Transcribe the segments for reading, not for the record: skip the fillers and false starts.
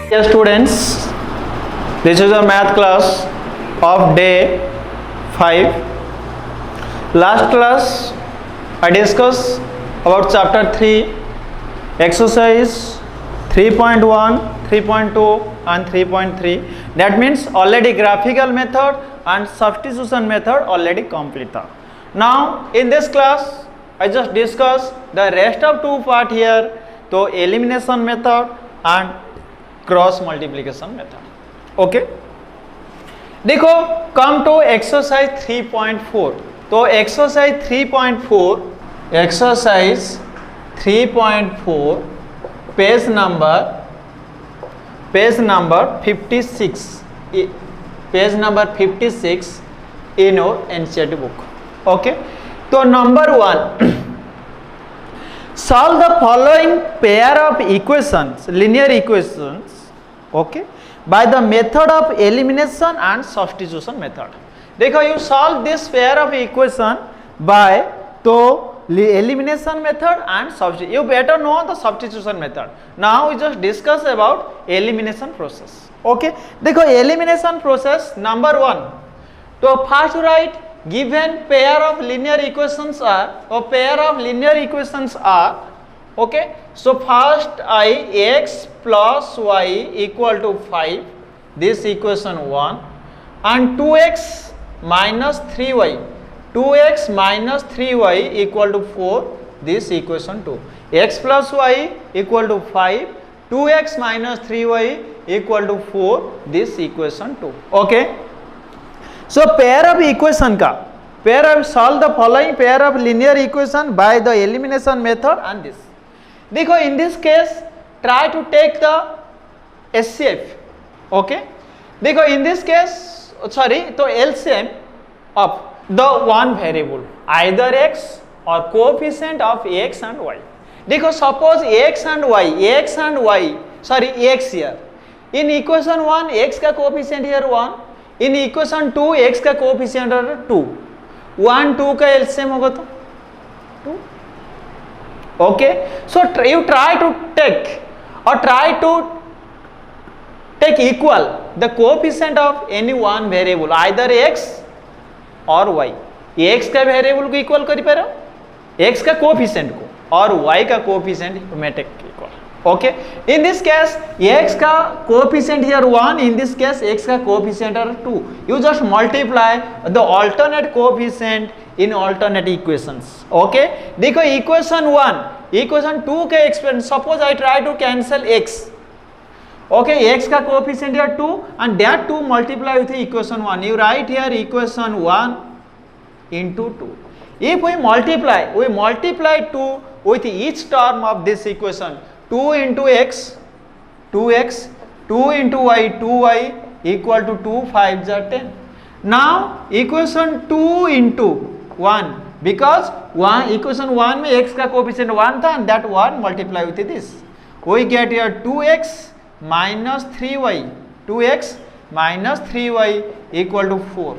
Dear students, this is a math class of day 5. Last class I discussed about chapter 3, exercise 3.1, 3.2 and 3.3. That means already graphical method and substitution method already completed. Now in this class I just discuss the rest of two part here, तो elimination method and cross multiplication method. Okay, देखो come to exercise 3.4. तो exercise 3.4 page number 56 in your NCERT book. Okay, तो number 1, solve the following pair of equations, linear equations, okay, by the method of elimination and substitution method. देखो, you solve this pair of equation by तो elimination method and substitution. You better know the substitution method. Now we just discuss about elimination process. Okay, देखो elimination process number 1. तो first write given pair of linear equations are, okay, so first I x plus y equal to 5, this equation 1, and 2x minus 3y equal to 4, this equation 2. X plus y equal to 5, 2x minus 3y equal to 4, this equation 2. Okay, so pair of equation का solve the following pair of linear equation by the elimination method and this. देखो in this case try to take the HCF. Okay, देखो in this case तो LCM of the one variable either x or coefficient of x and y. देखो suppose x here in equation 1 x का coefficient here 1, in equation 2 x का coefficient है 2, 1 2 का LCM होगा तो 2. Okay, so you try to take equal the coefficient of any one variable either x or y. x का variable को equal कर पा रहे हो, x का कोफिशिएंट को, और y का कोफिशिएंट में take equal. Okay, in this case x का coefficient here 1, in this case x का coefficient are 2. You just multiply the alternate coefficient in alternate equations. Okay, देखो equation 1 equation 2 के expand, suppose I try to cancel x. Okay, x का coefficient here 2 and that 2 multiply with equation 1. You write here equation 1 into 2. If we multiply 2 with each term of this equation, 2 into x 2x, 2 into y 2y equal to 2 5 are 10. Now equation 2 into 1, because equation 1 में x का coefficient 1 था and that 1 multiply with this, we get here 2x minus 3y equal to 4.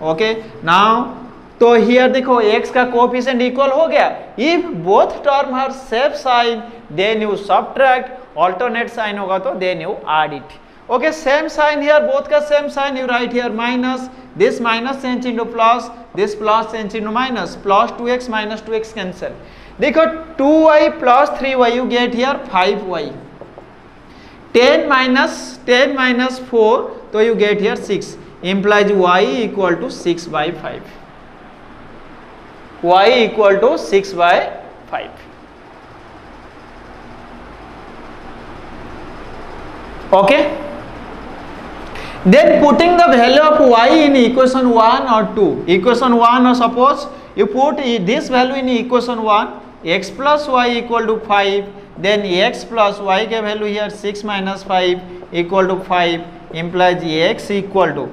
Okay, now तो here देखो x का coefficient equal हो गया. If both term are same sign then you subtract, alternate sign होगा तो then you add it. Okay, same sign here, both का same sign, you write here minus, this minus change into plus, this plus change into minus, plus 2x minus 2x cancel. देखो 2y plus 3y you get here 5y. 10 minus 4 तो you get here 6, implies y equal to 6 by 5. Y equal to 6 by 5. Okay, then putting the value of y in equation 1 or 2, equation 1, or suppose you put this value in equation 1, x plus y equal to 5, then x plus y के value here 6 minus 5 equal to 5, implies x equal to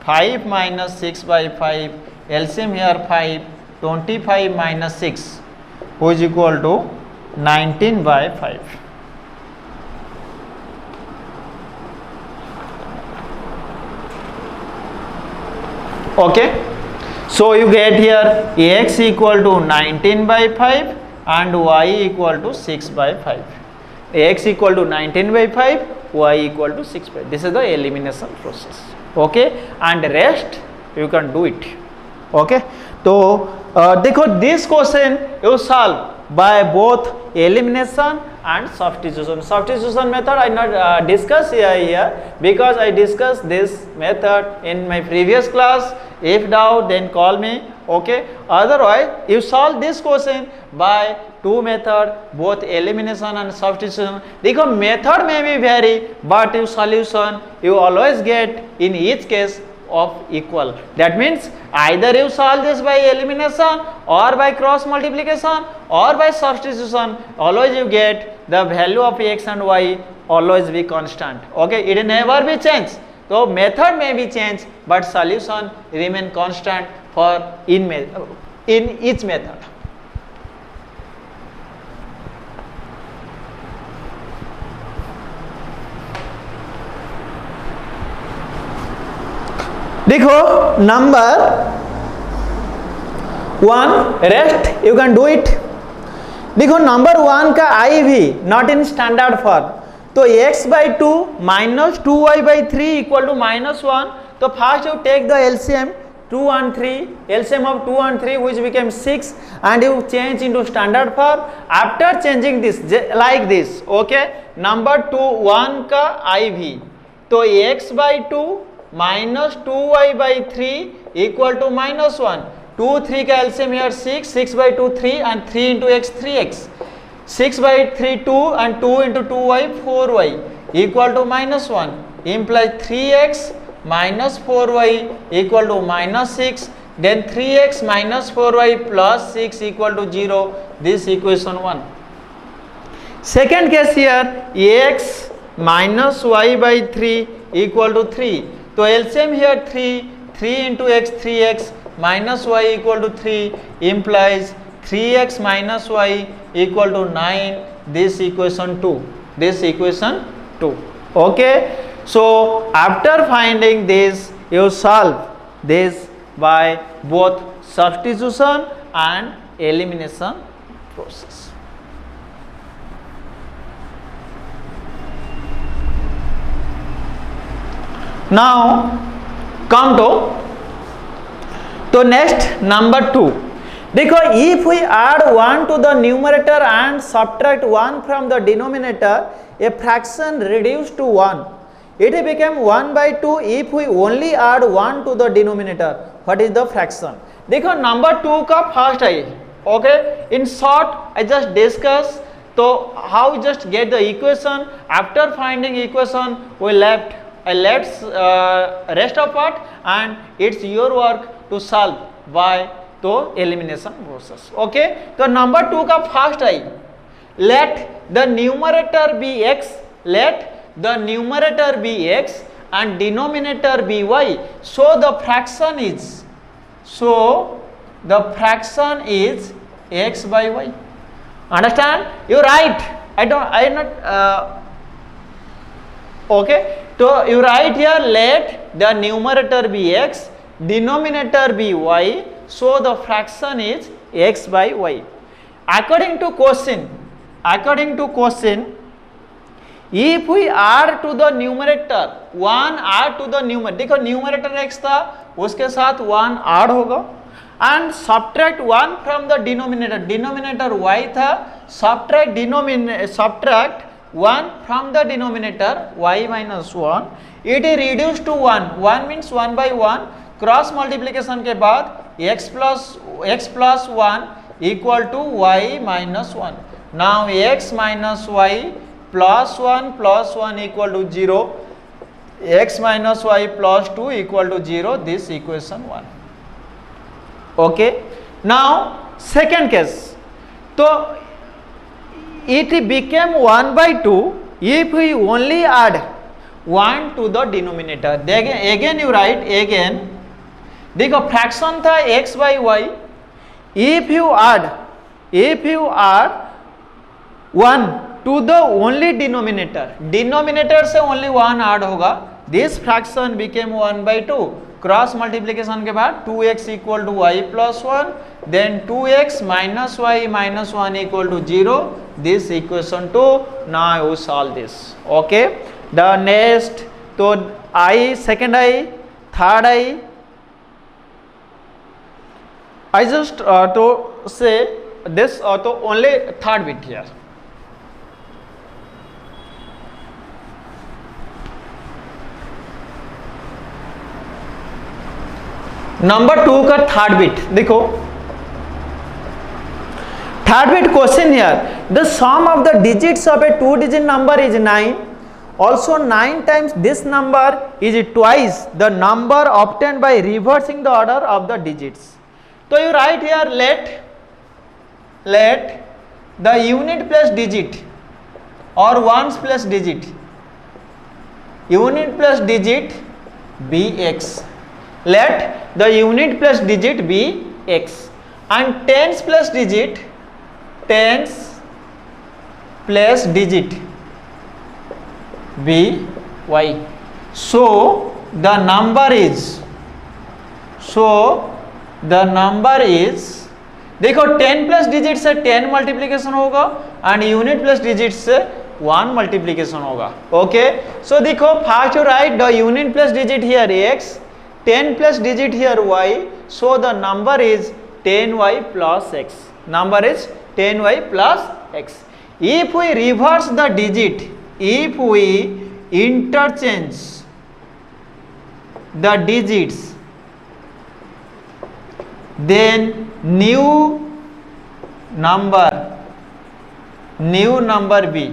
5 minus 6 by 5, LCM here 5, 25 minus 6 which is equal to 19 by 5. Okay, so you get here x equal to 19 by 5 and y equal to 6 by 5. x equal to 19/5, y equal to 6/5. This is the elimination process. Okay, and rest you can do it. Okay, तो देखो this question you solve by both elimination and substitution. Substitution method I not discuss here because I discussed this method in my previous class. If doubt, then call me. Okay, otherwise you solve this question by two method, both elimination and substitution. देखो method may be vary, but your solution you always get in each case of equal. That means either you solve this by elimination or by cross multiplication or by substitution, always you get the value of x and y always be constant. Okay, it never be changed. So method may be changed, but solution remain constant for in each method. देखो number 1 rest you can do it. देखो number 1 का आई भी not in standard form, तो x/2 minus 2y/3 equal to -1. तो first you take the LCM 2 and 3, LCM of 2 and 3 which became 6, and you change into standard form. After changing this like this, okay, number 1 का IV, तो x/2 minus 2y/3 equal to -1. 2 3 का LCM here 6, 6/2 3 and 3 into x 3x, 6/3 2 and 2 into 2y 4y equal to -1, implies 3x minus 4y equal to -6, then 3x minus 4y plus 6 equal to 0. This equation 1. Second case here, x minus y/3 equal to 3. तो LCM here 3 into x 3x minus y equal to 3 implies 3x minus y equal to 9. This equation 2. This equation 2. Okay. So after finding this, you solve this by both substitution and elimination process. Now come to next number 2. देखो if we add 1 to the numerator and subtract 1 from the denominator, a fraction reduced to 1. It became 1/2 if we only add 1 to the denominator. What is the fraction? देखो number 2 का first है. Okay, in short I just discuss. तो how just get the equation. After finding equation we left rest of part, and it's your work to solve by तो elimination process. Okay, तो number 2 का first है, let the numerator be x, let the numerator be x and denominator be y, so the fraction is x/y. Understand? You write, I not okay, so you write here, let the numerator be x, denominator be y, so the fraction is x/y. According to question, if we add to the numerator 1, add to the numerator, देखो numerator x था उसके साथ 1 add होगा, and subtract 1 from the denominator y था, subtract 1 from the denominator y minus 1, it is reduced to 1. 1 means 1/1. Cross multiplication के बाद x plus 1 equal to y minus 1. Now x minus y plus 1 equal to 0, x minus y plus 2 equal to 0. This equation 1. Okay, now second case, तो it became 1/2 if we only add 1 to the denominator. Again you write, again देखो fraction था x/y, if you add 1 to the only denominator से only 1 add होगा, this fraction became 1/2. Cross multiplication के बाद 2x equal to Y plus 1, then 2x minus Y minus 1 equal to 0, this equation 2. Now you solve this. Okay, the next, तो I, second I, third I, I just to say this to only third bit here. Number 2 का third bit देखो. Third bit question here, the sum of the digits of a 2 digit number is 9. Also 9 times this number is twice the number obtained by reversing the order of the digits. So you write here, let the unit plus digit or ones plus digit, unit plus digit be x. Let the unit plus digit be x and tens plus digit be y. So the number is देखो 10 plus digit से 10 multiplication होगा and unit plus digit से 1 multiplication होगा. Okay, सो देखो first you right the unit plus digit here x, 10 plus digit here y, so the number is 10y plus x. Number is 10y plus x. If we reverse the digit, if we interchange the digits, then new number b.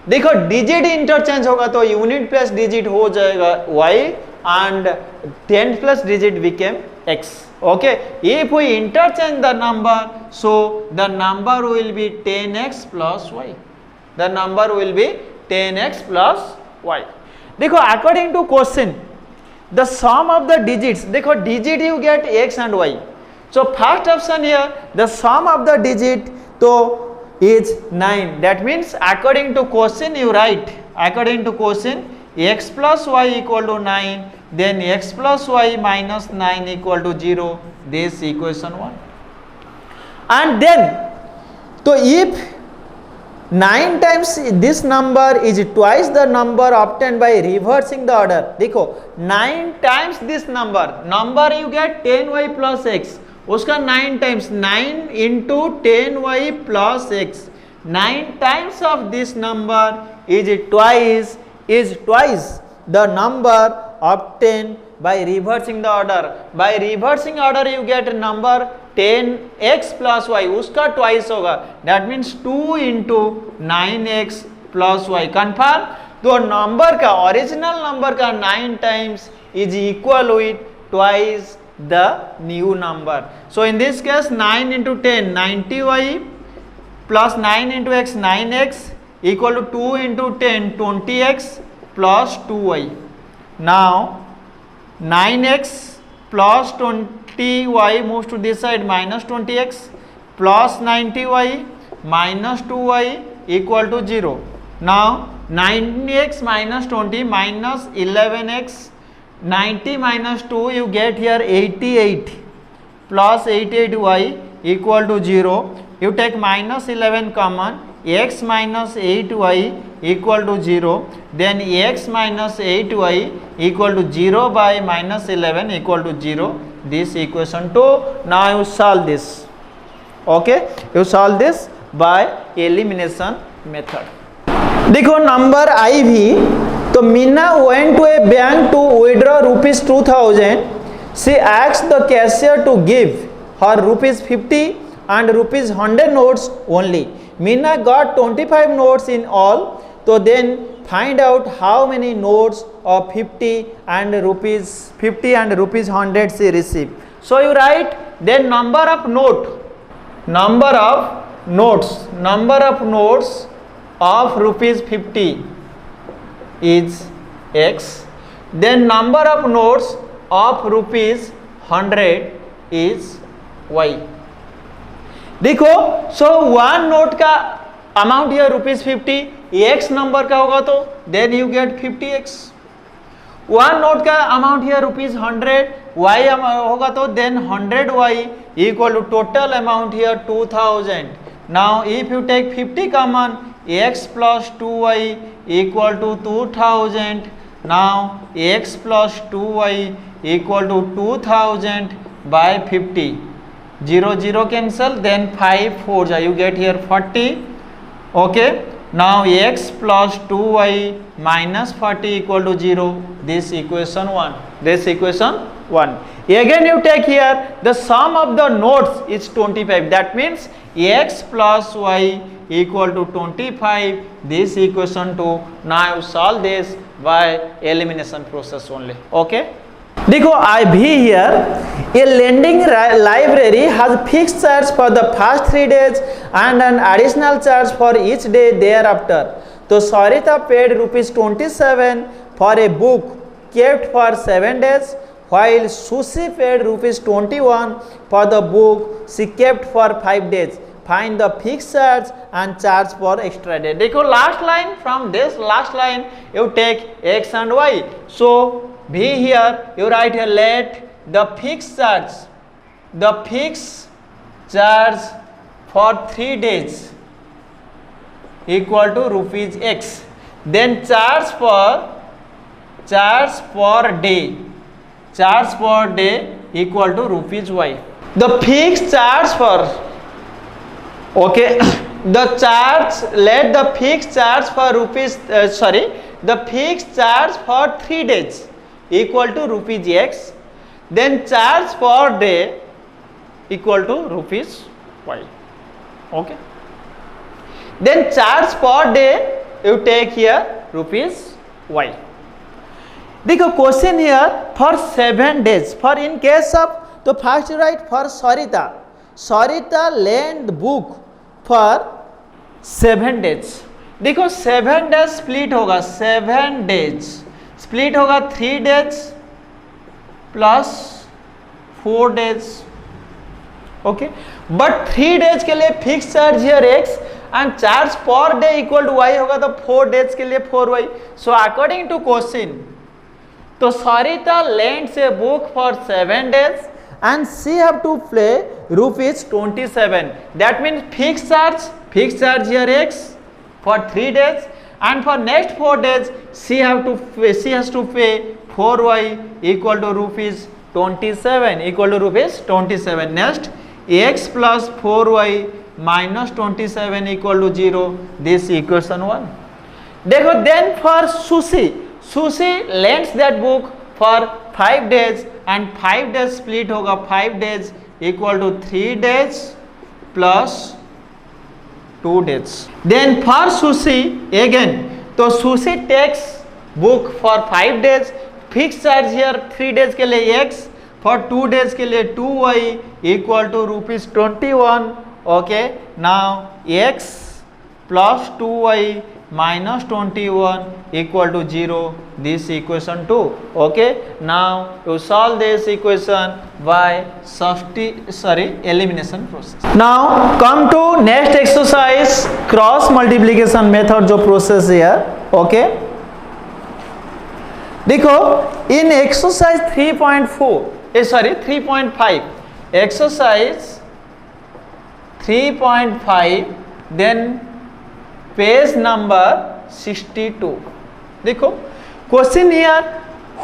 देखो digit interchange होगा तो unit plus digit हो जाएगा y and 10 plus digit became x. Okay, if we interchange the number, so the number will be 10x plus y. The number will be 10x plus y. देखो according to question, the sum of the digits, देखो digit you get x and y. So first option here, the sum of the digit so is 9. That means according to question you write, according to question x plus y equal to 9, then x plus y minus 9 equal to 0. This equation 1. And then, so if 9 times this number is twice the number obtained by reversing the order. देखो 9 times this number you get 10y plus x. उसका 9 times 9 into 10y plus x. 9 times of this number is twice the number obtained by reversing the order. By reversing order you get number 10x plus y, उसका twice होगा. That means 2 into 9x plus y. Confirm. तो number का original number का 9 times is equal with twice the new number. So in this case 9 into 10 90y plus 9 into x 9x equal to 2 into 10 20x plus 2y. Now 9x plus 20y moves to this side minus 20x plus 90y minus 2y equal to 0. Now 9x minus 20 minus 11x, 90 minus 2 you get here 88 plus 88y equal to 0. You take minus 11 common, x minus 8y equal to 0. Then x minus 8y equal to 0 by minus 11 equal to 0. This equation 2. Now you solve this. Okay, you solve this by elimination method. देखो number आई भी, तो Meena went to a bank to withdraw rupees 2000. She asked the cashier to give her rupees 50 and rupees 100 notes only. Meena got 25 notes in all. So then find out how many notes of 50 and rupees 100 she received. So you write then number of notes of rupees 50 is x, then number of notes of rupees 100 is y. देखो so one note का amount है rupees 50, x number का होगा तो then you get 50x. One note का amount here ₹100, y होगा तो then 100y equal to total amount here 2000. Now if you take 50 common, x plus 2y equal to 2000. Now x plus 2y equal to 2000 by 50. 0 0 cancel, then 5 4 you get here 40. Okay, now x plus 2y minus 40 equal to 0. This equation 1. This equation 1. Again you take here the sum of the nodes is 25. That means x plus y equal to 25. This equation 2. Now you solve this by elimination process only. Okay. देखो I be here, a lending library has fixed charge for the first 3 days and an additional charge for each day thereafter. तो Sarita paid ₹27 for a book kept for 7 days, while Sushi paid ₹21 for the book she kept for 5 days. Find the fixed charge and charge for extra day. देखो last line, from this last line you take x and y. So be here you write here, let the fixed charge for 3 days equal to ₹x. Then charge per day equal to ₹y. The fixed charge for, okay, the charge, let the fixed charge for the fixed charge for 3 days equal to ₹x. Then charge per day equal to ₹y. Okay, then charge per day you take here ₹y. देखो question here for 7 days. For in case of, तो first you write for Sarita lend book for 7 days. देखो 7 days split होगा, 7 days split होगा 3 days plus 4 days. Okay, but 3 days के लिए fix charge here x and charge per day equal to y होगा, तो 4 days के लिए 4y. So according to question, तो Sarita lends a book for 7 days and she have to pay ₹27. That means fixed charge here x for 3 days, and for next 4 days she has to pay 4y equal to ₹27 equal to ₹27. Next x plus 4y minus 27 equal to 0. This equation 1. देखो then for Sushi lends that book for 5 days and 5 days split होगा 5 days equal to 3 days plus 2 days. Then for Sushi again, तो Sushi takes book for 5 days, fixed charge here 3 days के लिए x, for 2 days के लिए 2y equal to ₹21. Okay, now x plus 2y minus 21 equal to 0. This equation 2. Okay, now to solve this equation by elimination process. Now come to next exercise, cross multiplication method जो process है. Okay, देखो in exercise 3.5, exercise 3.5, then page number 62. देखो question here,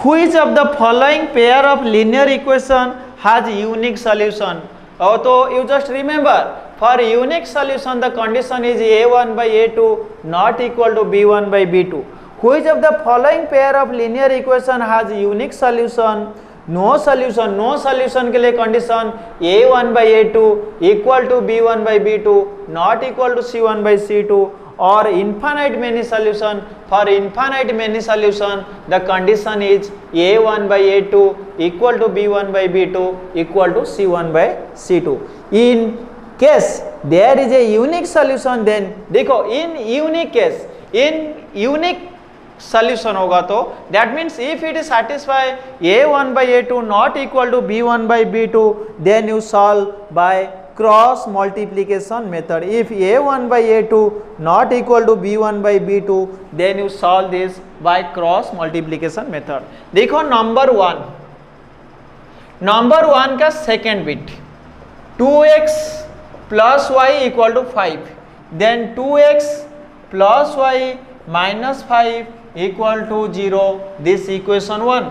which of the following pair of linear equation has unique solution. और तो you just remember, for unique solution the condition is a1 by a2 not equal to b1 by b2. Which of the following pair of linear equation has unique solution. No solution के लिए condition a1 by a2 equal to b1 by b2 not equal to c1 by c2. or infinite many solution. For infinite many solution the condition is a1 by a2 equal to b1 by b2 equal to c1 by c2. In case there is a unique solution, then देखो in unique case, in unique solution होगा तो that means if it is satisfy a1 by a2 not equal to b1 by b2, then you solve by cross multiplication method. If a1 by a2 not equal to b1 by b2, then you solve this by cross multiplication method. देखो number one का second bit 2x plus y equal to 5, then 2x plus y minus 5 equal to 0, this equation 1.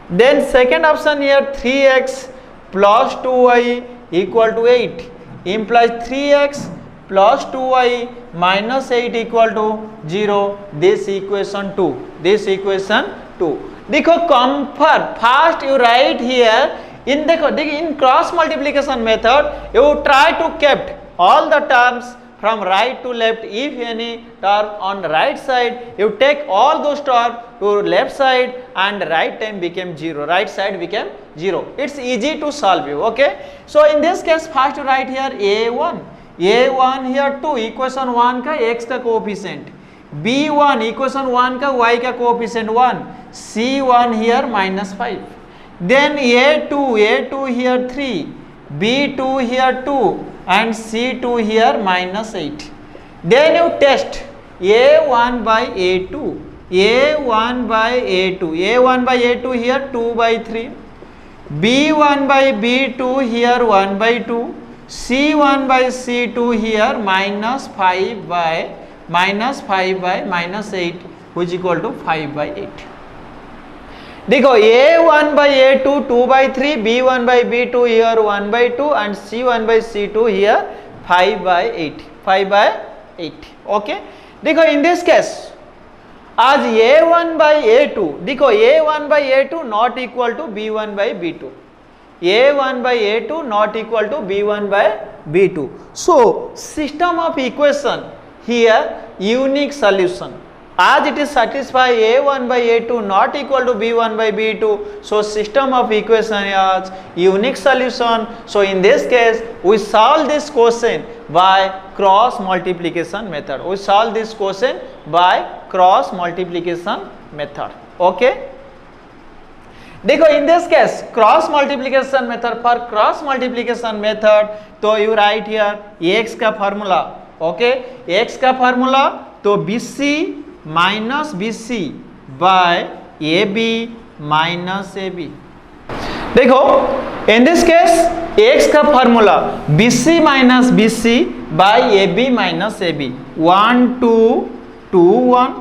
Then second option here, 3x plus 2y equal to 8 implies 3x plus 2y minus 8 equal to 0, this equation 2, this equation 2. देखो comfort first you write here in देखो in cross multiplication method you try to kept all the terms from right to left. If any term on right side, you take all those terms to left side and right time became 0, right side became 0. It's easy to solve you, okay. So in this case first you write here a1 here 2 equation 1 का x का coefficient, b1 equation 1 का y का coefficient 1, c1 here minus 5, then a2 here 3, b2 here 2 and c2 here minus 8. Then you test a1 by a2, a1 by a2 here 2 by 3, b1 by b2 here 1 by 2, c1 by c2 here minus 5 by minus 8, which is equal to 5 by 8. देखो a1 by a2 2 by 3, b1 by b2 here 1 by 2 and c1 by c2 here 5 by 8. Okay. देखो in this case आज a1 by a2, देखो a1 by a2 not equal to b1 by b2, a1 by a2 not equal to b1 by b2. So system of equation here unique solution. As it is satisfy a1 by a2 not equal to b1 by b2, so system of equation is unique solution. So in this case we solve this question by cross multiplication method. We solve this question by cross multiplication method. Okay. देखो in this case cross multiplication method, for cross multiplication method तो you write here x का formula, okay, x का formula तो bc minus BC by AB minus AB. देखो in this case x का formula BC minus BC by AB minus AB, 1 2 2 1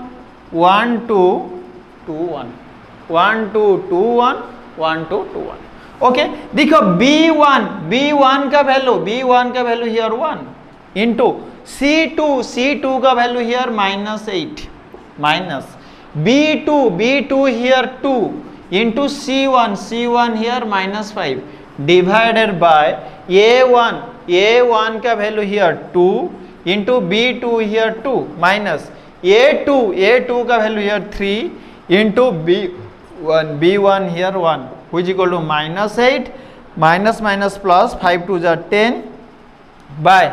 1 2 2 1 1 2 2 1 1 2 2 1. Okay. देखो B1 का value here 1 into C2 का value here minus 8 minus B2 here 2 into C1 here minus 5 divided by A1 का value here 2 into B2 here 2 minus A2 का value here 3 into B1 here 1, which is equal to minus 8 minus plus 5 2 is 10 by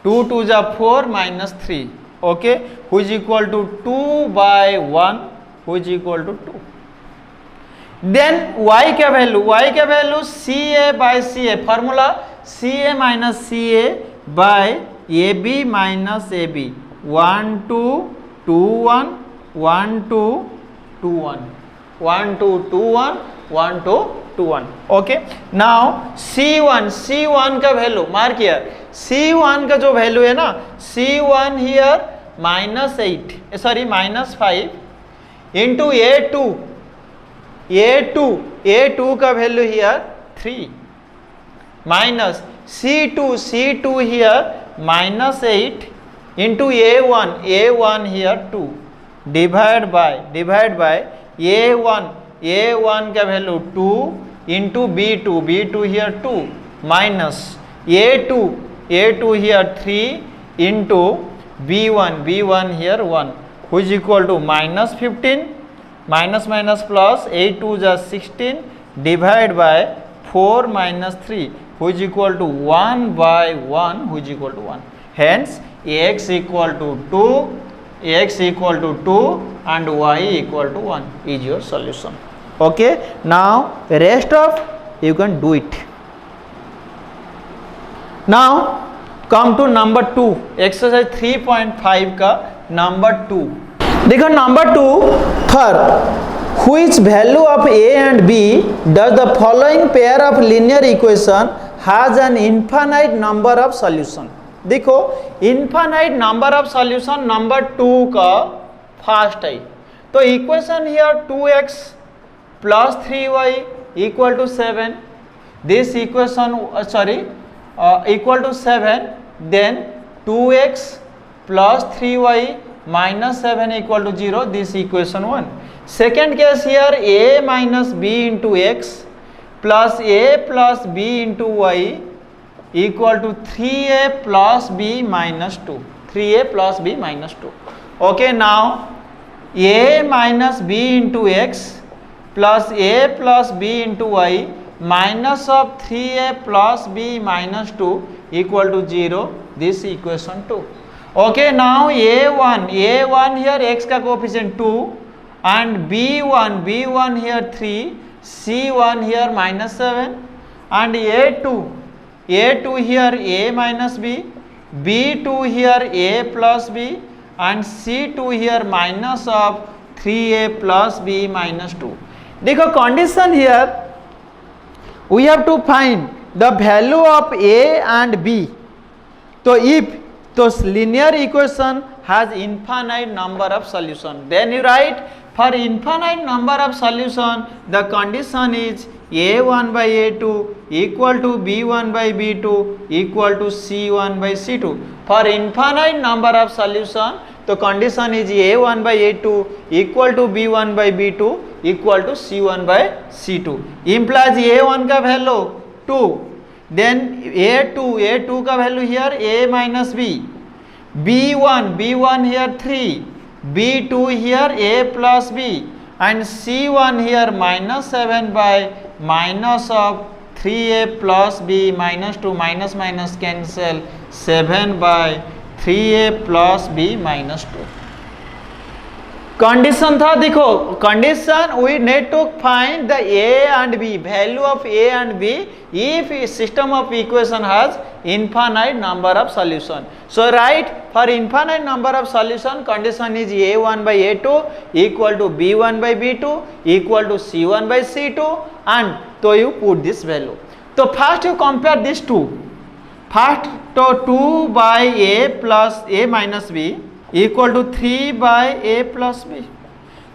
2 2 is 4 minus 3. Okay, which is equal to 2 by 1, which is equal to 2. Then y का value CA by CA, formula CA minus CA by AB minus AB, 1 2 2 1 1 2 2 1 1 2 2 1 1 2 2 1. Okay. Now C1 का value mark here, C1 का जो value है ना, C1 here minus 5 into A2 का value here 3 minus C2 here minus 8 into A1 here 2 divide by A1 का value 2 into B2 here 2 minus A2 here 3 into B1 here 1, which is equal to minus 15 minus plus 8 2 is 16 divided by 4 minus 3, which is equal to 1 by 1, which is equal to 1. Hence x equal to 2 and y equal to 1 is your solution. Okay. Now rest of you can do it. Now come to number 2, exercise 3.5 का number 2. देखो number 2, for which value of a and b does the following pair of linear equation has an infinite number of solution. देखो infinite number of solution number 2 का first है. तो equation here 2x plus 3y equal to 7. This equation equal to 7. Then 2x plus 3y minus 7 equal to 0. This equation 1. Second case here, a minus b into x plus a plus b into y equal to 3a plus b minus 2. 3a plus b minus 2. Okay, now a minus b into x plus a plus b into y minus of 3a plus b minus 2 equal to 0. This equation 2. Okay, now a1 here x का coefficient 2 and b1 here 3, c1 here minus 7 and a2 here a minus b, b2 here a plus b and c2 here minus of 3a plus b minus 2. देखो condition here we have to find the value of a and b. So if those linear equation has infinite number of solution, then you write for infinite number of solution the condition is a1 by a2 equal to b1 by b2 equal to c1 by c2. For infinite number of solution the condition is a1 by a2 equal to b1 by b2 equal to c1 by c2. Implies a1 का value 2, then a2 का value here a minus b, b1 here 3, b2 here a plus b and c1 here minus 7 by minus of 3a plus b minus 2, minus minus cancel, 7 by 3a plus b minus 2. Condition था, देखो condition we need to find the A and B, value of A and B if system of equation has infinite number of solution. So write for infinite number of solution condition is a1 by a2 equal to b1 by b2 equal to c1 by c2 and so you put this value. So first you compare these two. First to 2 by a plus a minus b equal to 3 by a plus b.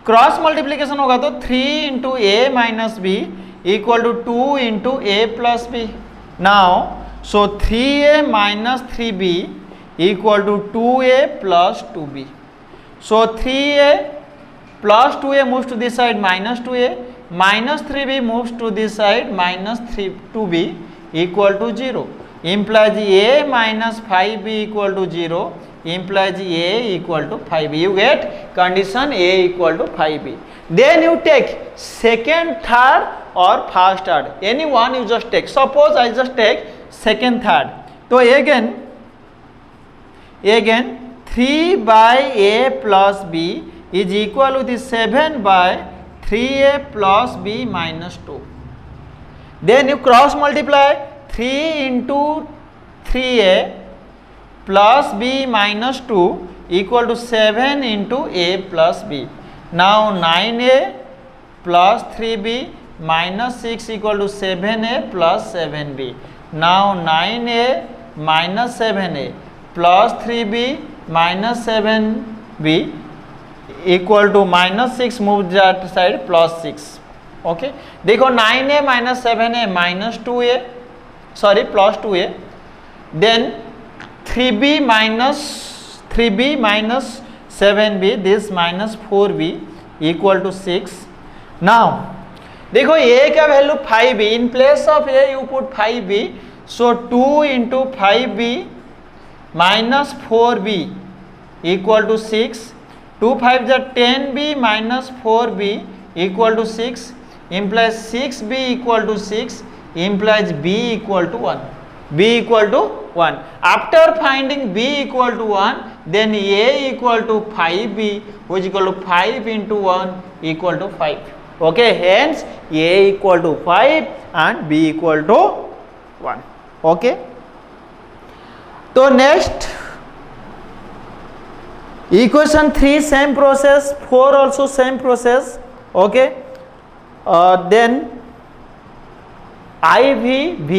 Cross multiplication होगा तो 3 into a minus b equal to 2 into a plus b. Now so 3a minus 3b equal to 2a plus 2b. So 3a plus 2a moves to this side minus 2a, minus 3b moves to this side minus 2b equal to 0. Implies a minus 5b equal to 0, implies a equal to 5b. You get condition a equal to 5b. Then you take second, third or first, third. Any one you just take. Suppose I just take second, third. So again 3 by a plus b is equal to the 7 by 3a plus b minus 2. Then you cross multiply 3 into 3a plus b minus 2 equal to 7 into a plus b. Now 9a plus 3b minus 6 equal to 7a plus 7b. Now 9a minus 7a plus 3b minus 7b equal to minus 6, move that side plus 6. Okay, देखो 9a minus 7a minus 2a plus 2a, then 3b minus 7b, this minus 4b equal to 6. Now देखो a का value 5b, in place of a you put 5b, so 2 into 5b minus 4b equal to 6, 2 5 is 10b minus 4b equal to 6, implies 6b equal to 6, implies b equal to 1. b equal to 1. After finding b equal to 1, then a equal to 5b, which is equal to 5 into 1 equal to 5. Okay, hence a equal to 5 and b equal to 1. Okay. तो next equation 3 same process, 4 also same process. Okay, then IVV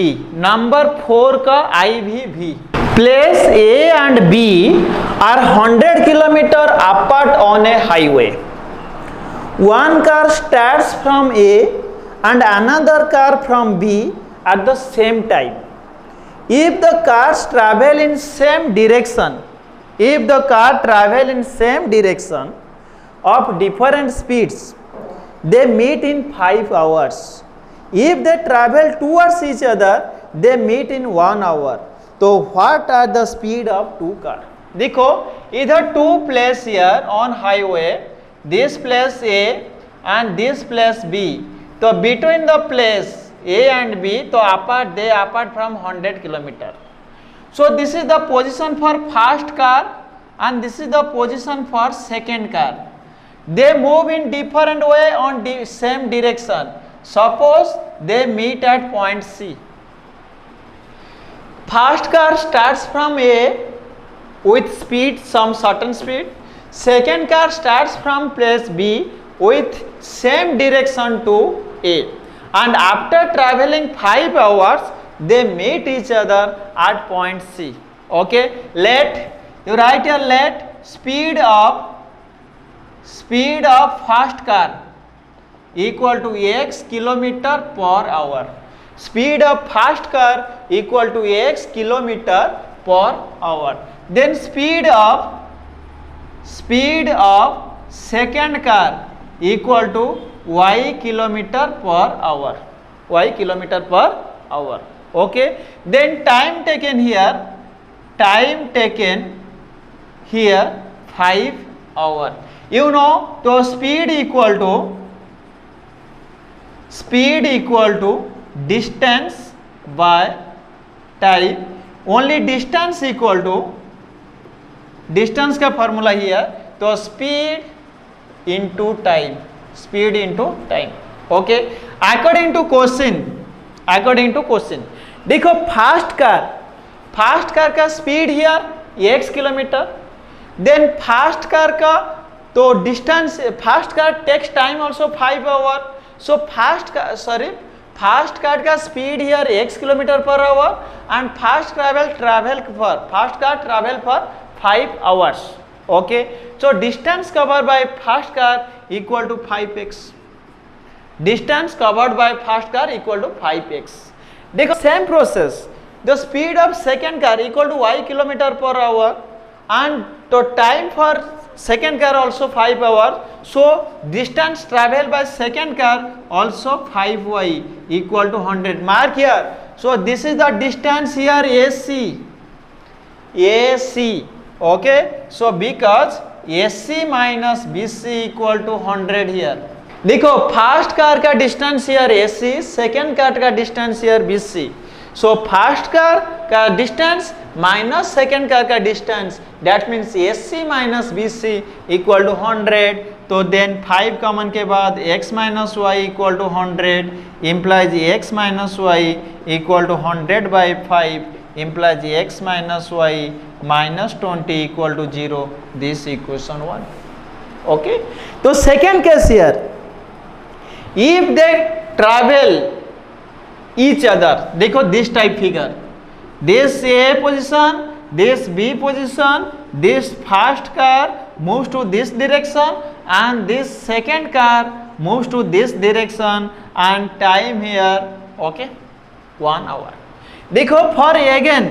number 4 का IVV. Place A and B are 100 kilometer apart on a highway. One car starts from A and another car from B at the same time. If the cars travel in same direction, of different speeds, they meet in 5 hours. If they travel towards each other, they meet in 1 hour. तो what are the speed of two car? देखो इधर two place here on highway, this place A and this place B. तो between the place A and B, तो they apart from 100 kilometer. So this is the position for first car and this is the position for second car. They move in different way on the same direction. Suppose they meet at point C. First car starts from A with speed, some certain speed. Second car starts from place B with same direction to A. And after traveling 5 hours, they meet each other at point C. Okay, you write here, let speed of first car equal to x kilometer per hour. Speed of first car equal to x kilometer per hour. Then speed of second car equal to y kilometer per hour. Y kilometer per hour. Okay. Then time taken here 5 hour. You know, so speed equal to distance by time. Only distance equal to distance का formula here, तो speed into time. Okay, according to question देखो fast car का speed here x kilometre. Then fast car का तो distance, fast car takes time also 5 hour. So fast car का speed here x kilometre पर hour and fast car travel for 5 hours. Okay, so distance cover by fast car equal to 5x. Distance covered by fast car equal to 5x. देखो same process, the speed of second car equal to y kilometre पर hour and तो time for second car also 5 hours. So distance travel by second car also 5y equal to 100. Mark here. So this is the distance here AC. Okay, so because AC minus BC equal to 100 here. देखो fast car का distance here AC, second car का distance here BC. So fast car का distance minus second car का distance, that means AC minus BC equal to 100. तो then 5 common के बाद x minus Y equal to 100 implies x minus Y equal to 100 by 5 implies x minus Y minus 20 equal to 0. This equation 1. Okay, तो second case here, if they travel each other, देखो this type figure, this A position, this B position, this first car moves to this direction and this second car moves to this direction and time here, okay, 1 hour. देखो for again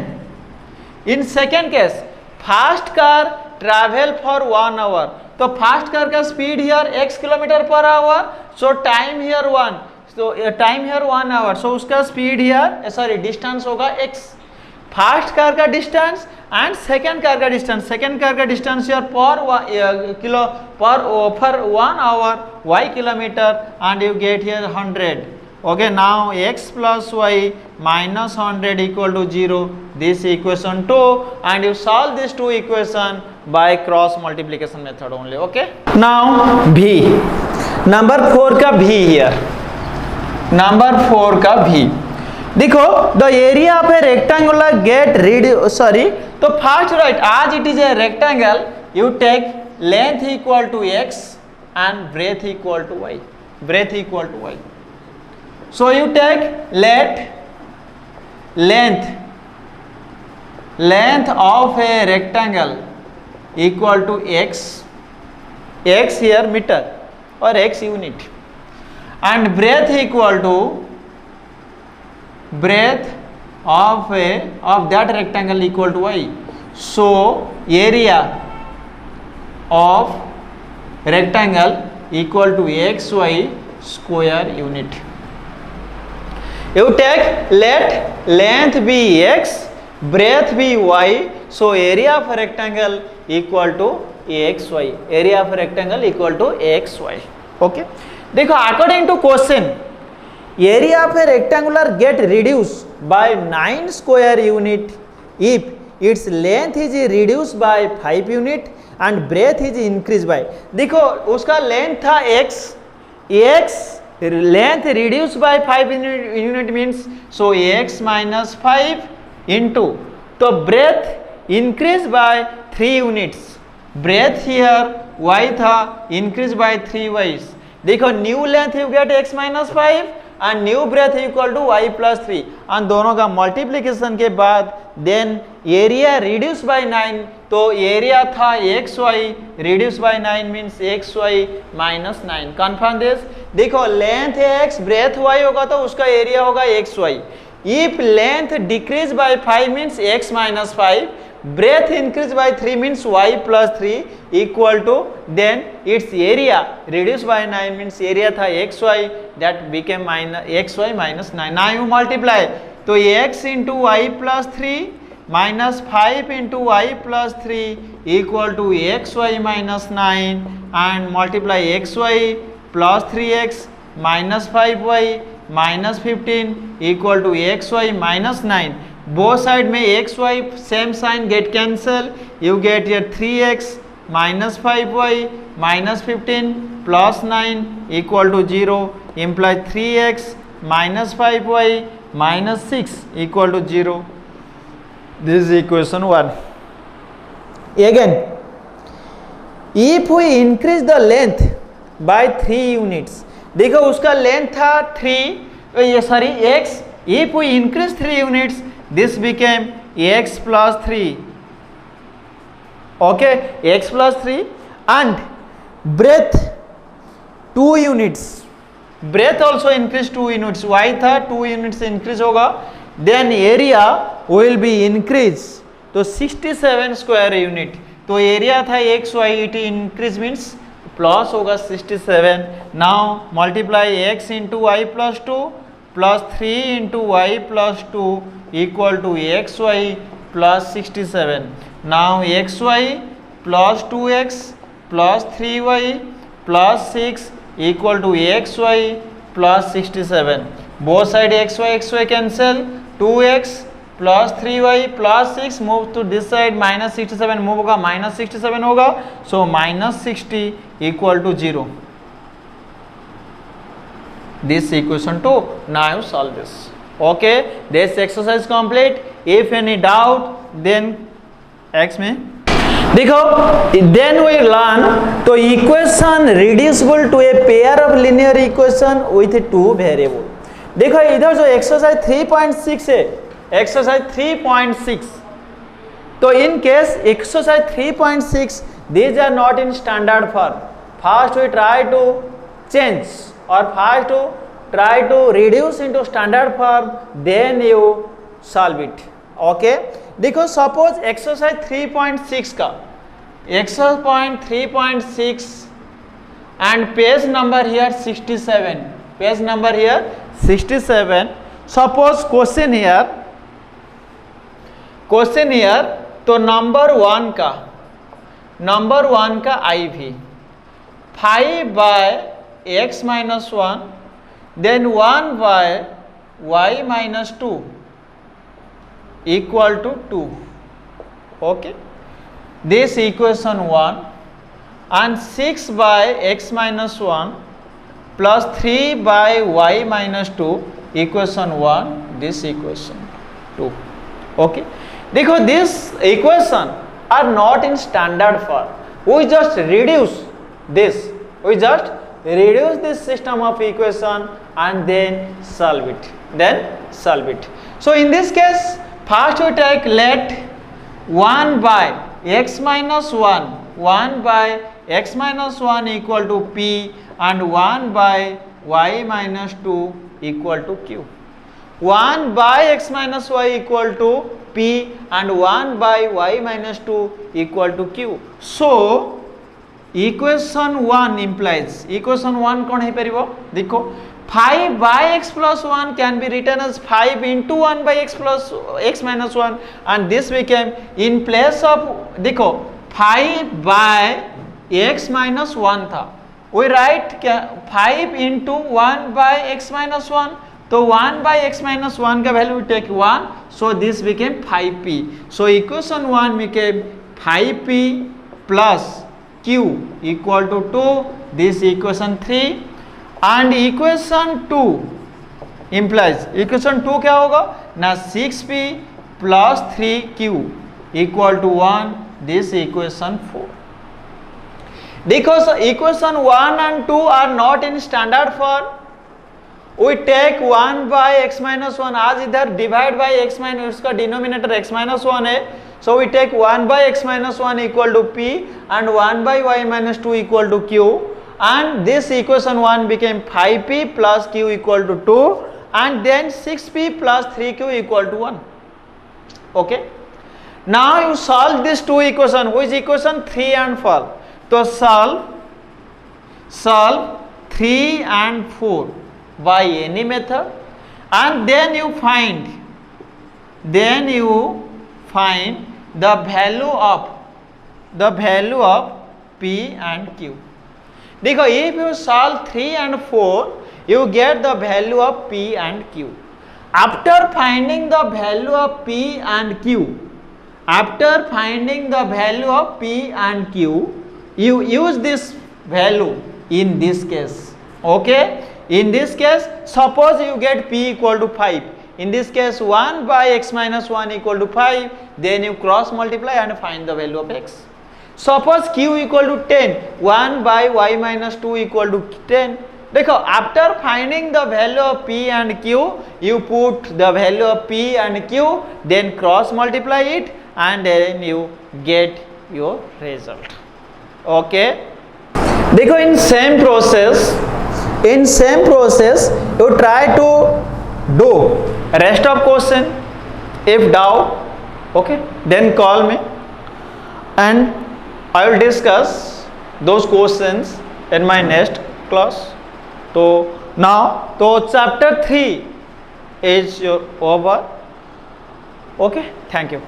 in second case first car travel for 1 hour. तो fast car का speed here x kilometre पर hour. So time here 1, so time here 1 hour. So उसका speed here distance होगा x. Fast car का distance and second car का distance. Second car का distance here per 1 hour y kilometre and you get here 100. Okay, now x plus y minus 100 equal to 0. This equation 2, and you solve this two equation by cross multiplication method only. Okay. Now V, number 4 का V here. Number 4 का V. देखो the area of a rectangular gate तो first write as it is a rectangle you take length equal to x and breadth equal to y. So you take length of a rectangle equal to x here meter or x unit, and breadth equal to breadth of that rectangle equal to y. So area of rectangle equal to xy square unit. You take let length be x, breadth be y, so area of a rectangle equal to xy. Area of a rectangle equal to xy. Okay. देखो according to question, area of a rectangular get reduced by 9 square unit if its length is reduced by 5 unit and breadth is increased by. देखो उसका length था x length reduced by 5 unit means so x minus 5 into तो breadth increased by 3 units. Breadth here y था increased by 3 y's. देखो new length you get x minus 5 and new breadth equal to y plus 3 और दोनों का multiplication के बाद then area reduce by 9 तो area था xy reduce by 9 means xy minus 9. Confirm this. देखो लेंथ x ब्रेथ y होगा तो उसका एरिया होगा xy. If length decrease by 5 means x minus 5, breadth increase by 3 means y plus 3 equal to then its area reduced by 9 means area था xy that became xy minus 9. now you multiply तो x into y plus 3 minus 5 into y plus 3 equal to xy minus 9 and multiply xy plus 3x minus 5y minus 15 equal to xy minus 9. Both side में X Y same sign get cancel. You get your 3x minus 5y minus 15 plus 9 equal to 0 imply 3x minus 5y minus 6 equal to 0. This is equation 1. Again if we increase the length by 3 units. देखो उसका length था 3 x. If we increase 3 units this became x plus 3. okay, x plus 3 and breadth 2 units. breadth also increase 2 units. y था 2 units increase होगा. then area will be increase तो 67 square unit. तो area था xy it increase means plus होगा 67. now multiply x into y plus 2 plus 3 into y plus 2 equal to xy plus 67. now xy plus 2x plus 3y plus 6 equal to xy plus 67. both side xy cancel. 2x plus 3y plus 6 move to this side minus 67 move होगा minus 67 होगा. so minus 60 equal to 0. this equation 2. now you solve this. okay, this exercise complete. if any doubt then x में देखो then we learn तो equation reducible to a pair of linear equation with 2 variable. देखो इधर जो exercise 3.6 है exercise 3.6 तो in case exercise 3.6 these are not in standard form. first we try to change or first to try to reduce into standard form then you solve it. okay, देखो suppose exercise 3.6 का exercise 3.6 and page number here 67. page number here 67. suppose question here तो number 1 का IV 5 by x minus 1 then 1 by y minus 2 equal to 2. okay, this equation 1 and 6 by x minus 1 plus 3 by y minus 2 equation 1 this equation 2. Okay, देखो this equation are not in standard form. We just reduce this. We just reduce this system of equation and then solve it. So in this case, first we take let 1 by x minus 1 by x minus 1 equal to p and 1 by y minus 2 equal to q. 1 by x minus y equal to p and 1 by y minus 2 equal to q. So equation 1 implies, equation 1 कौन है परिवो देखो 5 by x plus 1 can be written as 5 into 1 by x plus x minus 1 and this became in place of देखो 5 by x minus 1 था, we write क्या 5 into 1 by x minus 1, तो 1 by x minus 1 का value take 1, so this became 5p. So equation 1 became 5p plus q equal to 2, this equation 3 and equation 2 implies, equation 2 क्या होगा ना 6p plus 3q equal to 1, this equation 4. Because equation 1 and 2 are not in standard form, we take 1 by x minus 1, आज इधर divide by x minus, उसका denominator x minus 1 है, so we take 1 by x minus 1 equal to p and 1 by y minus 2 equal to q and this equation 1 became 5p plus q equal to 2 and then 6p plus 3q equal to 1. Okay, now you solve this two equation, which equation 3 and 4, तो solve 3 and 4 by any method and then you find the value of p and q. देखो if you solve 3 and 4 you get the value of p and q. After finding the value of p and q, you use this value in this case. Okay, in this case suppose you get p equal to 5, in this case 1 by x minus 1 equal to 5, then you cross multiply and find the value of x. Suppose q equal to 10, 1 by y minus 2 equal to 10. देखो after finding the value of p and q, you put the value of p and q, then cross multiply it and then you get your result. Okay, देखो in same process you try to do rest of question. If doubt, okay, then call me and I will discuss those questions in my next class. So now chapter 3 is over. Okay, thank you.